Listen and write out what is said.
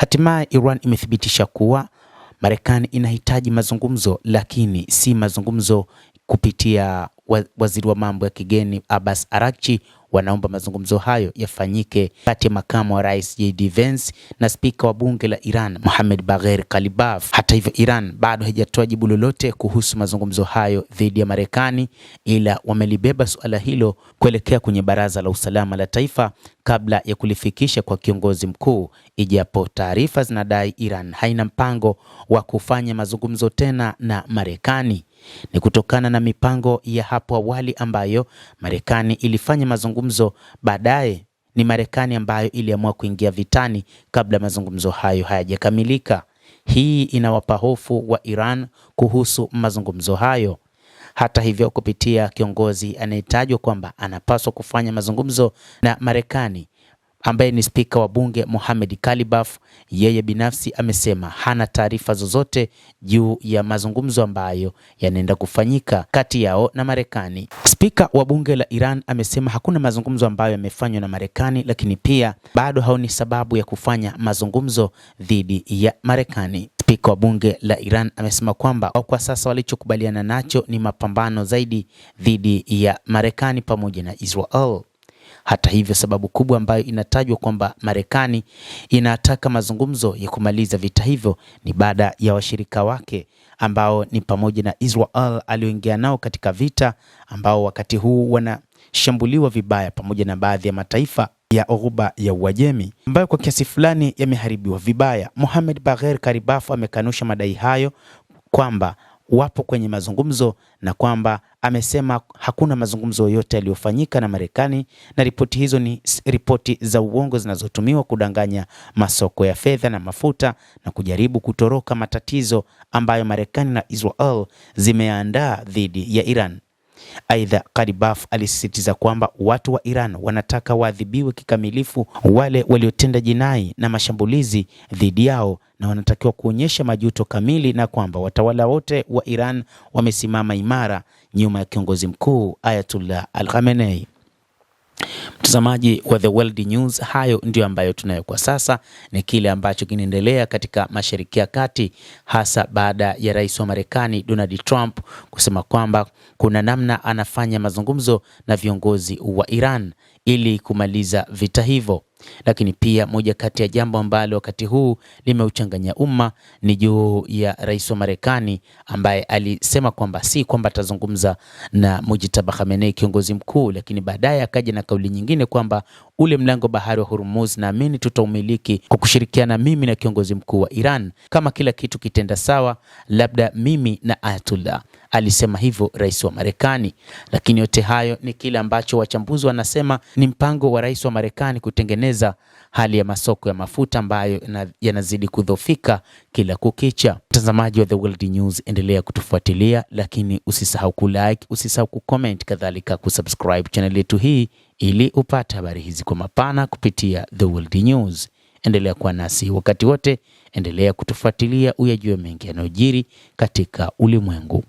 Hatimaye Iran imethibitisha kuwa Marekani inahitaji mazungumzo, lakini si mazungumzo kupitia waziri wa mambo ya kigeni Abbas Araghchi. Wanaomba mazungumzo hayo yafanyike kati ya makamu wa rais JD Vance na spika wa bunge la Iran Mohammad Bagher Ghalibaf. Hata hivyo, Iran bado haijatoa jibu lolote kuhusu mazungumzo hayo dhidi ya Marekani, ila wamelibeba suala hilo kuelekea kwenye Baraza la Usalama la Taifa kabla ya kulifikisha kwa kiongozi mkuu, ijapo taarifa zinadai Iran haina mpango wa kufanya mazungumzo tena na Marekani. Ni kutokana na mipango ya hapo awali ambayo Marekani ilifanya mazungumzo, baadaye ni Marekani ambayo iliamua kuingia vitani kabla mazungumzo hayo hayajakamilika. Hii inawapa hofu wa Iran kuhusu mazungumzo hayo. Hata hivyo, kupitia kiongozi anayetajwa kwamba anapaswa kufanya mazungumzo na Marekani, ambaye ni spika wa bunge Mohammad Ghalibaf, yeye binafsi amesema hana taarifa zozote juu ya mazungumzo ambayo yanaenda kufanyika kati yao na Marekani. Spika wa bunge la Iran amesema hakuna mazungumzo ambayo yamefanywa na Marekani, lakini pia bado haoni sababu ya kufanya mazungumzo dhidi ya Marekani. Spika wa bunge la Iran amesema kwamba kwa sasa walichokubaliana nacho ni mapambano zaidi dhidi ya Marekani pamoja na Israel. Hata hivyo, sababu kubwa ambayo inatajwa kwamba Marekani inataka mazungumzo ya kumaliza vita hivyo ni baada ya washirika wake ambao ni pamoja na Israel alioingia nao katika vita, ambao wakati huu wanashambuliwa vibaya, pamoja na baadhi ya mataifa ya Ghuba ya Uajemi ambayo kwa kiasi fulani yameharibiwa vibaya. Mohammad Bagher Ghalibaf amekanusha madai hayo kwamba wapo kwenye mazungumzo na kwamba amesema hakuna mazungumzo yoyote yaliyofanyika na Marekani, na ripoti hizo ni ripoti za uongo zinazotumiwa kudanganya masoko ya fedha na mafuta na kujaribu kutoroka matatizo ambayo Marekani na Israel zimeandaa dhidi ya Iran. Aidha, Ghalibaf alisisitiza kwamba watu wa Iran wanataka waadhibiwe kikamilifu wale waliotenda jinai na mashambulizi dhidi yao, na wanatakiwa kuonyesha majuto kamili, na kwamba watawala wote wa Iran wamesimama imara nyuma ya kiongozi mkuu Ayatollah Al-Khamenei. Mtazamaji wa The World News, hayo ndio ambayo tunayo kwa sasa, ni kile ambacho kinaendelea katika Mashariki ya Kati, hasa baada ya rais wa Marekani Donald Trump kusema kwamba kuna namna anafanya mazungumzo na viongozi wa Iran ili kumaliza vita hivyo. Lakini pia moja kati ya jambo ambalo wakati huu limeuchanganya umma ni juu ya rais wa Marekani ambaye alisema kwamba si kwamba atazungumza na Mujtaba Khamenei, kiongozi mkuu, lakini baadaye akaja na kauli nyingine kwamba ule mlango bahari wa Hormuz naamini tutaumiliki kwa kushirikiana mimi na kiongozi mkuu wa Iran, kama kila kitu kitenda sawa, labda mimi na Ayatollah. Alisema hivyo rais wa Marekani, lakini yote hayo ni kile ambacho wachambuzi wanasema ni mpango wa rais wa Marekani kutengeneza hali ya masoko ya mafuta ambayo yanazidi kudhoofika kila kukicha. Mtazamaji wa The World News, endelea kutufuatilia, lakini usisahau kulike, usisahau kucomment, kadhalika kusubscribe channel yetu hii ili upate habari hizi kwa mapana kupitia The World News. Endelea kuwa nasi wakati wote, endelea kutufuatilia uyajue mengi yanayojiri katika ulimwengu.